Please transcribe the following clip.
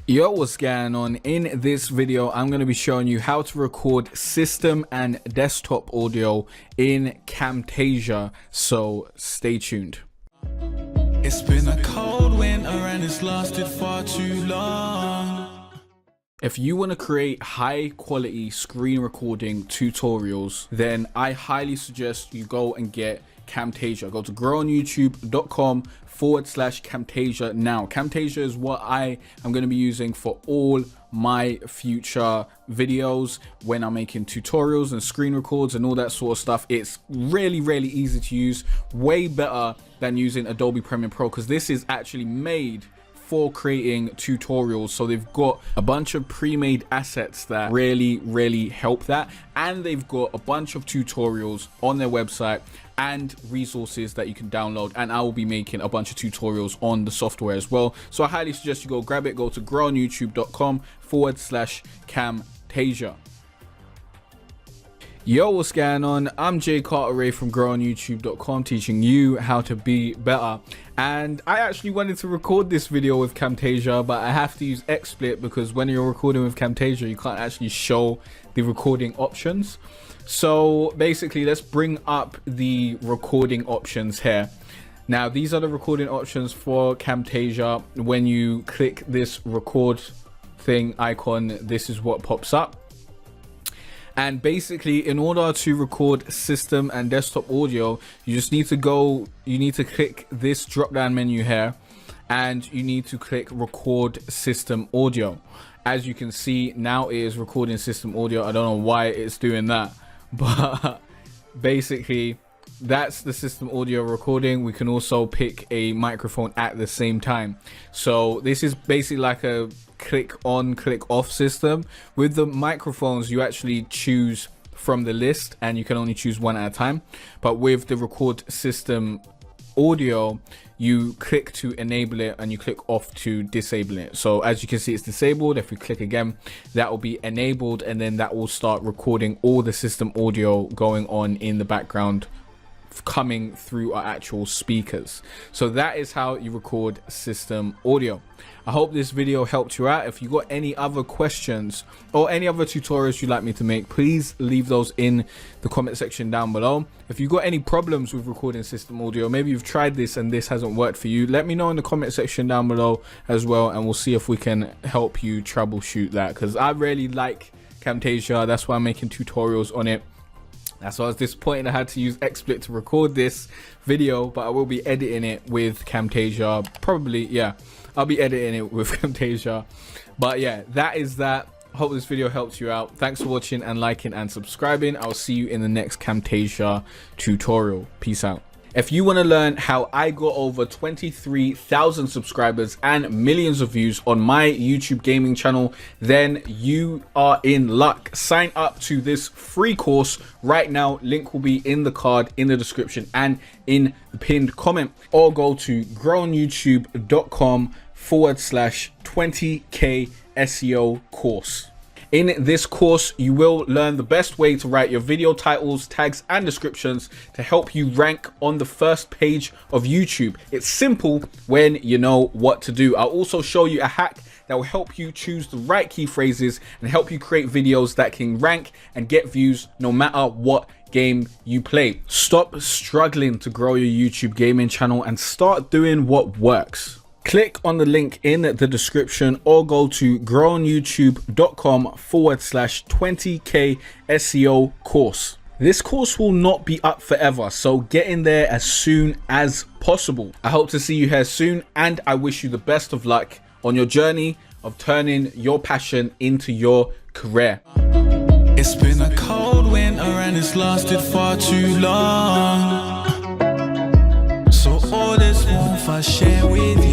Yo, what's going on? In this video, I'm going to be showing you how to record system and desktop audio in Camtasia, so stay tuned. It's been a cold winter and it's lasted far too long. If you want to create high quality screen recording tutorials, then I highly suggest you go and get Camtasia. Go to growonyoutube.com/Camtasia now. Camtasia is what I am going to be using for all my future videos when I'm making tutorials and screen records and all that sort of stuff. It's really easy to use, way better than using Adobe Premiere Pro, because this is actually made for creating tutorials. So they've got a bunch of pre-made assets that really help that, and they've got a bunch of tutorials on their website and resources that you can download, and I will be making a bunch of tutorials on the software as well. So I highly suggest you go grab it. Go to growonyoutube.com/Camtasia. Yo, what's going on? I'm Jay Cartere from growonyoutube.com, teaching you how to be better. And I actually wanted to record this video with Camtasia, but I have to use XSplit because when you're recording with Camtasia, you can't actually show the recording options. So basically, let's bring up the recording options here. Now, these are the recording options for Camtasia. When you click this record thing icon, this is what pops up. And basically, in order to record system and desktop audio, you just need to click this drop down menu here, and you need to click record system audio. As you can see, now it is recording system audio. I don't know why it's doing that, but basically that's the system audio recording. We can also pick a microphone at the same time. So this is basically like a click on, click off system. With the microphones, you actually choose from the list and you can only choose one at a time. But with the record system audio, you click to enable it and you click off to disable it. So as you can see, it's disabled. If we click again, that will be enabled, and then that will start recording all the system audio going on in the background, coming through our actual speakers. So that is how you record system audio. I hope this video helped you out. If you got any other questions or any other tutorials you'd like me to make, please leave those in the comment section down below. If you got any problems with recording system audio, maybe you've tried this and this hasn't worked for you, let me know in the comment section down below as well, and we'll see if we can help you troubleshoot that, because I really like Camtasia. That's why I'm making tutorials on it. That's why I was disappointed I had to use XSplit to record this video, but I will be editing it with Camtasia. Probably, yeah, I'll be editing it with Camtasia. But yeah, that is that. Hope this video helped you out. Thanks for watching and liking and subscribing. I'll see you in the next Camtasia tutorial. Peace out. If you want to learn how I got over 23,000 subscribers and millions of views on my YouTube gaming channel, then you are in luck. Sign up to this free course right now. Link will be in the card, in the description, and in the pinned comment. Or go to growonyoutube.com/20k SEO course. In this course, you will learn the best way to write your video titles, tags, and descriptions to help you rank on the first page of YouTube. It's simple when you know what to do. I'll also show you a hack that will help you choose the right key phrases and help you create videos that can rank and get views no matter what game you play. Stop struggling to grow your YouTube gaming channel and start doing what works. Click on the link in the description or go to growonyoutube.com/20k SEO course. This course will not be up forever, so get in there as soon as possible. I hope to see you here soon, and I wish you the best of luck on your journey of turning your passion into your career. It's been a cold winter and it's lasted far too long. So all this warmth I share with you.